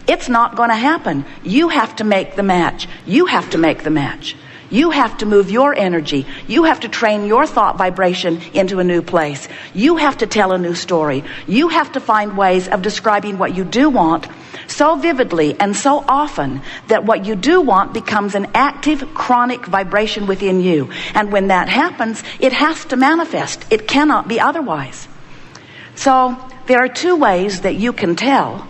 It's not going to happen. You have to make the match. You have to make the match. You have to move your energy. You have to train your thought vibration into a new place. You have to tell a new story. You have to find ways of describing what you do want so vividly and so often that what you do want becomes an active, chronic vibration within you. And when that happens, it has to manifest. It cannot be otherwise. So there are two ways that you can tell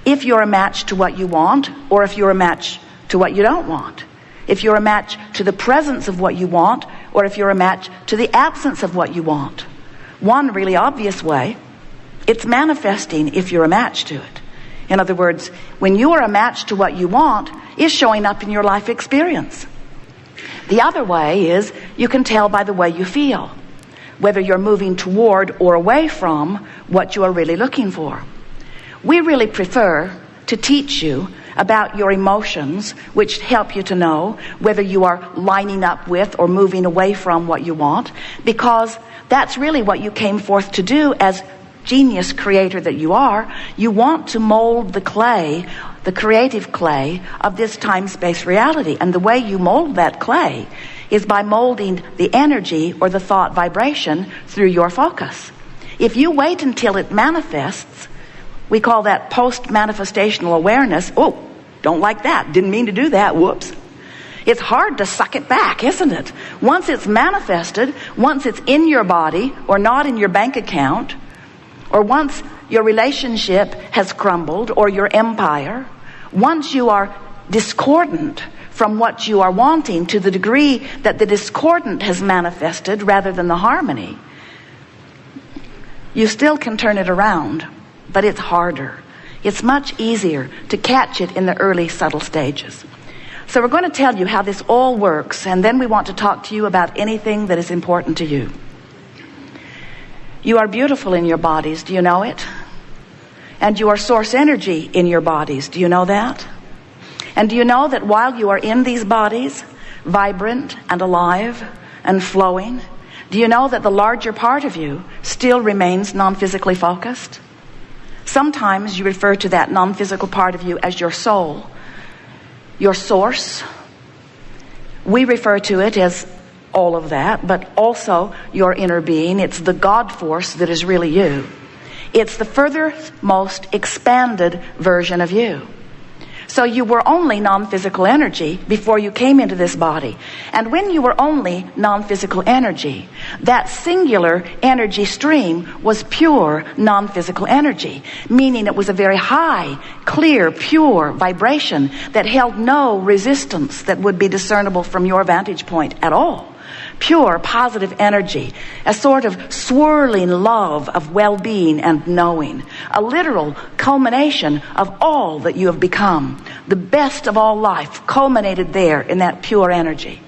if you're a match to what you want or if you're a match to what you don't want. If you're a match to the presence of what you want, or if you're a match to the absence of what you want. One really obvious way, it's manifesting if you're a match to it. In other words, when you are a match to what you want, it's showing up in your life experience. The other way is you can tell by the way you feel, whether you're moving toward or away from what you are really looking for. We really prefer to teach you about your emotions, which help you to know whether you are lining up with or moving away from what you want, because that's really what you came forth to do as genius creator that you are. You want to mold the clay, the creative clay of this time-space reality. And the way you mold that clay is by molding the energy or the thought vibration through your focus. If you wait until it manifests, we call that post-manifestational awareness. Oh, don't like that. Didn't mean to do that. Whoops. It's hard to suck it back, isn't it? Once it's manifested, once it's in your body or not in your bank account, or once your relationship has crumbled or your empire, once you are discordant from what you are wanting to the degree that the discordant has manifested rather than the harmony, you still can turn it around, but it's harder. It's much easier to catch it in the early subtle stages. So we're going to tell you how this all works, and then we want to talk to you about anything that is important to you. You are beautiful in your bodies, do you know it? And you are source energy in your bodies, do you know that? And do you know that while you are in these bodies, vibrant and alive and flowing, do you know that the larger part of you still remains non-physically focused? Sometimes you refer to that non-physical part of you as your soul, your source. We refer to it as all of that, but also your inner being. It's the God force that is really you. It's the furthermost expanded version of you. So you were only non-physical energy before you came into this body. And when you were only non-physical energy, that singular energy stream was pure non-physical energy, meaning it was a very high, clear, pure vibration that held no resistance that would be discernible from your vantage point at all. Pure, positive energy, a sort of swirling love of well-being and knowing, a literal culmination of all that you have become. The best of all life culminated there in that pure energy.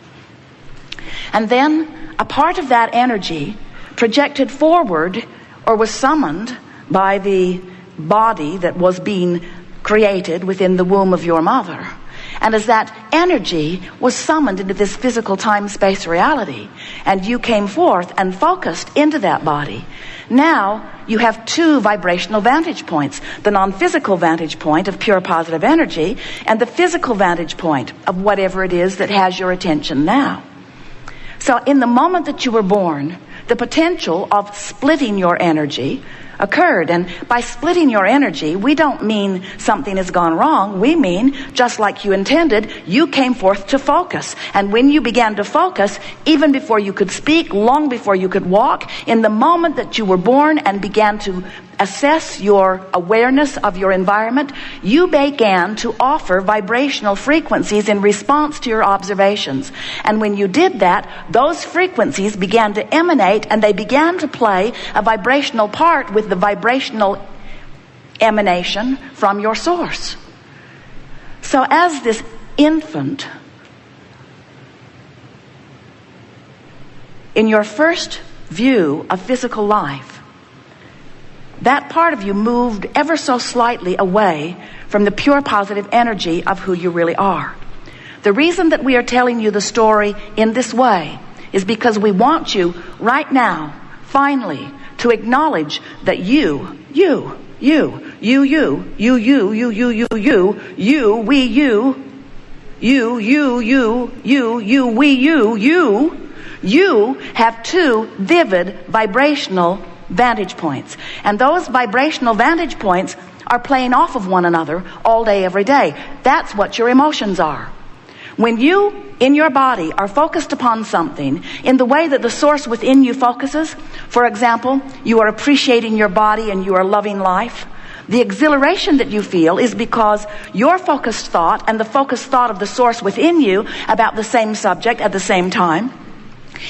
And then a part of that energy projected forward or was summoned by the body that was being created within the womb of your mother. And as that energy was summoned into this physical time-space reality, and you came forth and focused into that body, now you have two vibrational vantage points. The non-physical vantage point of pure positive energy, and the physical vantage point of whatever it is that has your attention now. So in the moment that you were born, the potential of splitting your energy occurred. And by splitting your energy, we don't mean something has gone wrong. We mean, just like you intended, you came forth to focus. And when you began to focus, even before you could speak, long before you could walk, in the moment that you were born and began to assess your awareness of your environment, you began to offer vibrational frequencies in response to your observations. And when you did that, those frequencies began to emanate, and they began to play a vibrational part with the vibrational emanation from your source. So as this infant, in your first view of physical life, that part of you moved ever so slightly away from the pure positive energy of who you really are. The reason that we are telling you the story in this way is because we want you right now, finally, to acknowledge that you you, we, you have two vivid vibrational vantage points. And those vibrational vantage points are playing off of one another all day, every day. That's what your emotions are. When you, in your body, are focused upon something in the way that the source within you focuses, for example, you are appreciating your body and you are loving life, the exhilaration that you feel is because your focused thought and the focused thought of the source within you about the same subject at the same time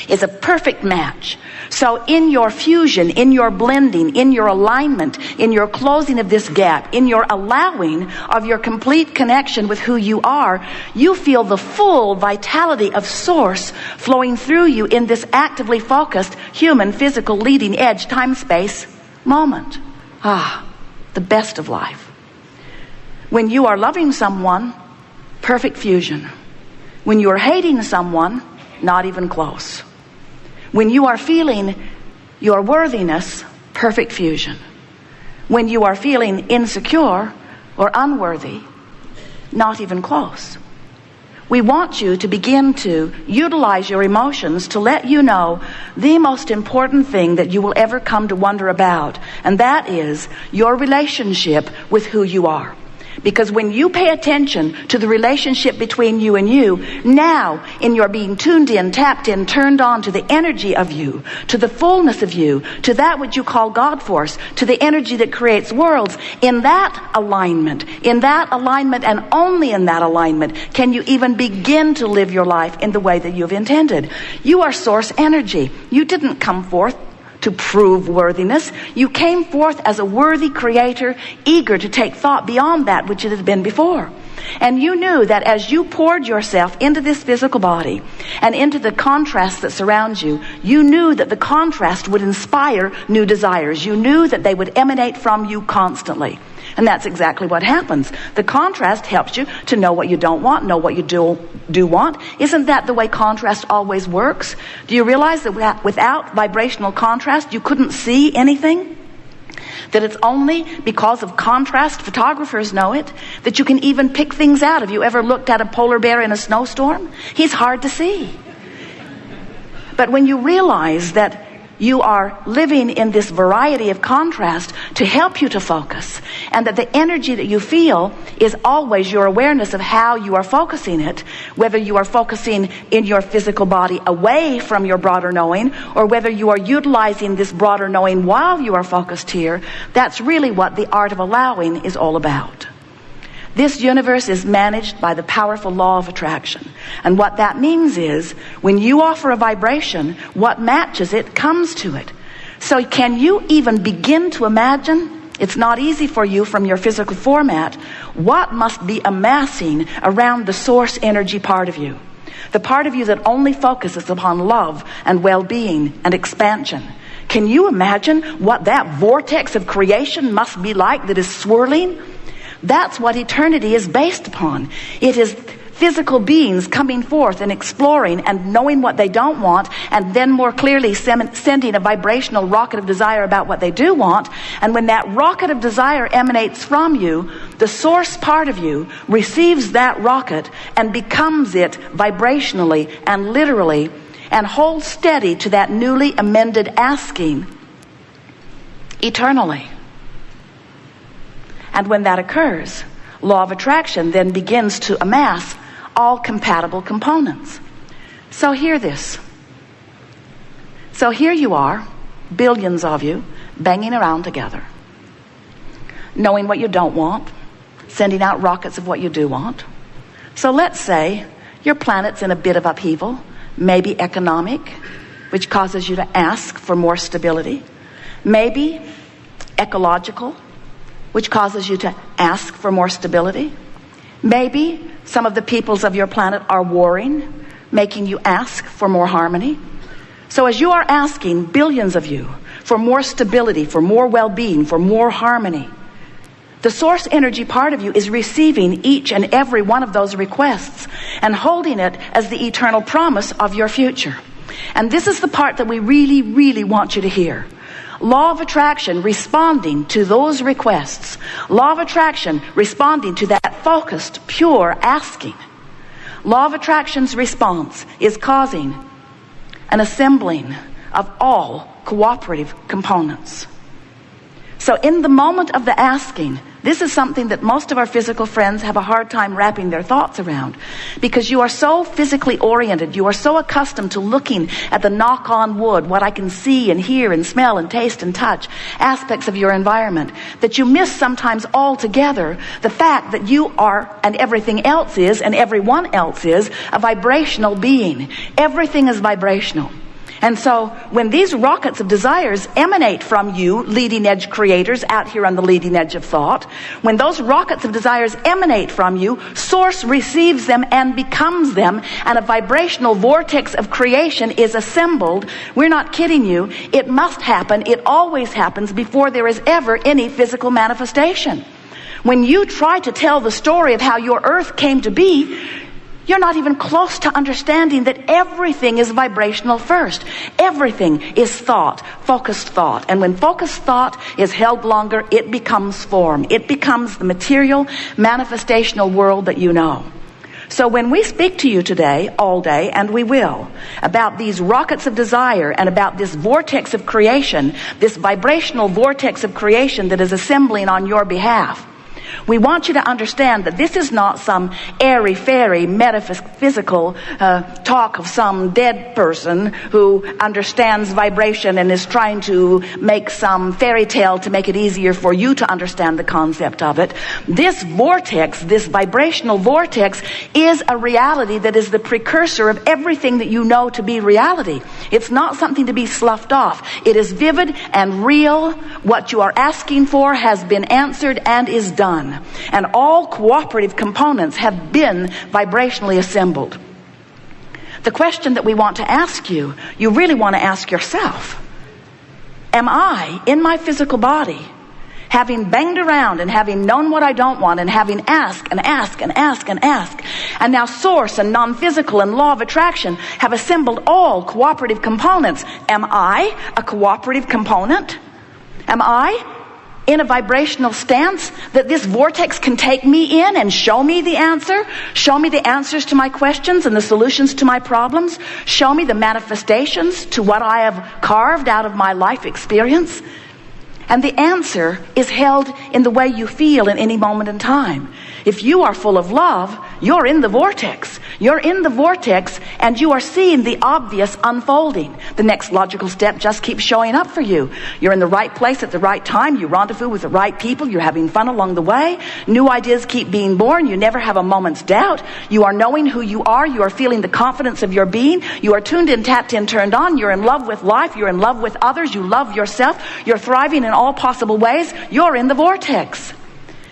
is a perfect match. So in your fusion, in your blending, in your alignment, in your closing of this gap, in your allowing of your complete connection with who you are, you feel the full vitality of source flowing through you in this actively focused human physical leading edge time-space moment. The best of life. When you are loving someone, perfect fusion. When you are hating someone, not even close. When you are feeling your worthiness, perfect fusion. When you are feeling insecure or unworthy, not even close. We want you to begin to utilize your emotions to let you know the most important thing that you will ever come to wonder about, and that is your relationship with who you are. Because when you pay attention to the relationship between you and you, now in your being tuned in, tapped in, turned on to the energy of you, to the fullness of you, to that which you call God force, to the energy that creates worlds, in that alignment and only in that alignment can you even begin to live your life in the way that you've intended. You are source energy. You didn't come forth to prove worthiness. You came forth as a worthy creator, eager to take thought beyond that which it had been before. And you knew that as you poured yourself into this physical body and into the contrast that surrounds you, you knew that the contrast would inspire new desires. You knew that they would emanate from you constantly. And that's exactly what happens. The contrast helps you to know what you don't want, know what you do want. Isn't that the way contrast always works? Do you realize that without vibrational contrast, you couldn't see anything? That it's only because of contrast, photographers know it, that you can even pick things out. Have you ever looked at a polar bear in a snowstorm? He's hard to see. But when you realize that you are living in this variety of contrast to help you to focus, and that the energy that you feel is always your awareness of how you are focusing it, whether you are focusing in your physical body away from your broader knowing, or whether you are utilizing this broader knowing while you are focused here, that's really what the art of allowing is all about. This universe is managed by the powerful law of attraction. And what that means is, when you offer a vibration, what matches it comes to it. So can you even begin to imagine? It's not easy for you from your physical format. What must be amassing around the source energy part of you? The part of you that only focuses upon love and well-being and expansion. Can you imagine what that vortex of creation must be like that is swirling? That's what eternity is based upon. It is physical beings coming forth and exploring and knowing what they don't want, and then more clearly sending a vibrational rocket of desire about what they do want. And when that rocket of desire emanates from you, the source part of you receives that rocket and becomes it vibrationally and literally, and holds steady to that newly amended asking eternally. And when that occurs, law of attraction then begins to amass all compatible components. So hear this. So here you are, billions of you, banging around together, knowing what you don't want, sending out rockets of what you do want. So let's say your planet's in a bit of upheaval, maybe economic, which causes you to ask for more stability, maybe ecological, which causes you to ask for more stability. Maybe some of the peoples of your planet are warring, making you ask for more harmony. So as you are asking, billions of you, for more stability, for more well-being, for more harmony, the source energy part of you is receiving each and every one of those requests and holding it as the eternal promise of your future. And this is the part that we really, really want you to hear. Law of attraction responding to those requests. Law of attraction responding to that focused, pure asking. Law of attraction's response is causing an assembling of all cooperative components. So in the moment of the asking, this is something that most of our physical friends have a hard time wrapping their thoughts around, because you are so physically oriented, you are so accustomed to looking at the knock on wood, what I can see and hear and smell and taste and touch, aspects of your environment, that you miss sometimes altogether the fact that you are, and everything else is, and everyone else is, a vibrational being. Everything is vibrational. And so when these rockets of desires emanate from you, leading edge creators out here on the leading edge of thought, when those rockets of desires emanate from you, Source receives them and becomes them, and a vibrational vortex of creation is assembled. We're not kidding you. It must happen. It always happens before there is ever any physical manifestation. When you try to tell the story of how your earth came to be, you're not even close to understanding that everything is vibrational first. Everything is thought, focused thought. And when focused thought is held longer, it becomes form. It becomes the material, manifestational world that you know. So when we speak to you today, all day, and we will, about these rockets of desire and about this vortex of creation, this vibrational vortex of creation that is assembling on your behalf, we want you to understand that this is not some airy-fairy metaphysical talk of some dead person who understands vibration and is trying to make some fairy tale to make it easier for you to understand the concept of it. This vortex, this vibrational vortex, is a reality that is the precursor of everything that you know to be reality. It's not something to be sloughed off. It is vivid and real. What you are asking for has been answered and is done. And all cooperative components have been vibrationally assembled. The question that we want to ask you, you really want to ask yourself, am I, in my physical body, having banged around and having known what I don't want and having asked and asked and asked and asked, and now Source and non-physical and law of attraction have assembled all cooperative components? Am I a cooperative component? Am I in a vibrational stance that this vortex can take me in and show me the answer, show me the answers to my questions and the solutions to my problems, show me the manifestations to what I have carved out of my life experience? And the answer is held in the way you feel in any moment in time. If you are full of love, you're in the vortex. You're in the vortex and you are seeing the obvious unfolding. The next logical step just keeps showing up for you. You're in the right place at the right time. You rendezvous with the right people. You're having fun along the way. New ideas keep being born. You never have a moment's doubt. You are knowing who you are. You are feeling the confidence of your being. You are tuned in, tapped in, turned on. You're in love with life. You're in love with others. You love yourself. You're thriving in all possible ways. You're in the vortex.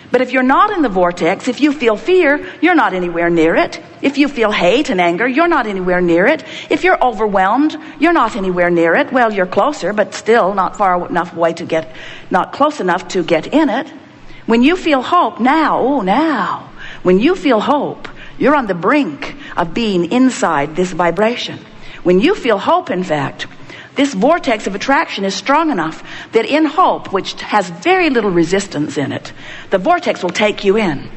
But if you're not in the vortex, if you feel fear, you're not anywhere near it. If you feel hate and anger, you're not anywhere near it. If you're overwhelmed, you're not anywhere near it. Well, you're closer, but still not far enough away to get, not close enough to get in it. When you feel hope now, when you feel hope, you're on the brink of being inside this vibration. When you feel hope, in fact, this vortex of attraction is strong enough that in hope, which has very little resistance in it, the vortex will take you in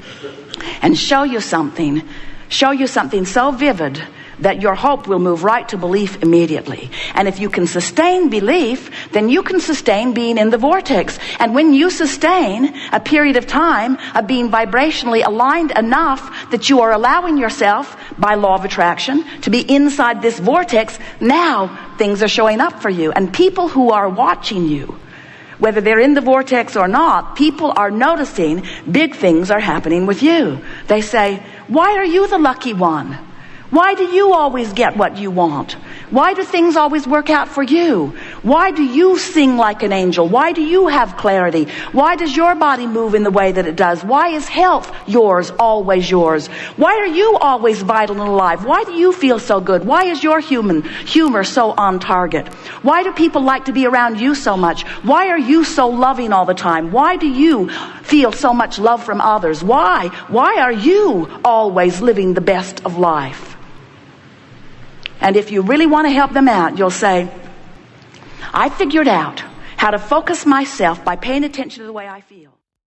and show you something so vivid that your hope will move right to belief immediately. And if you can sustain belief, then you can sustain being in the vortex. And when you sustain a period of time of being vibrationally aligned enough that you are allowing yourself, by law of attraction, to be inside this vortex, now things are showing up for you. And people who are watching you, whether they're in the vortex or not, people are noticing big things are happening with you. They say, why are you the lucky one? Why do you always get what you want? Why do things always work out for you? Why do you sing like an angel? Why do you have clarity? Why does your body move in the way that it does? Why is health yours, always yours? Why are you always vital and alive? Why do you feel so good? Why is your humor so on target? Why do people like to be around you so much? Why are you so loving all the time? Why do you feel so much love from others? Why are you always living the best of life? And if you really want to help them out, you'll say, I figured out how to focus myself by paying attention to the way I feel.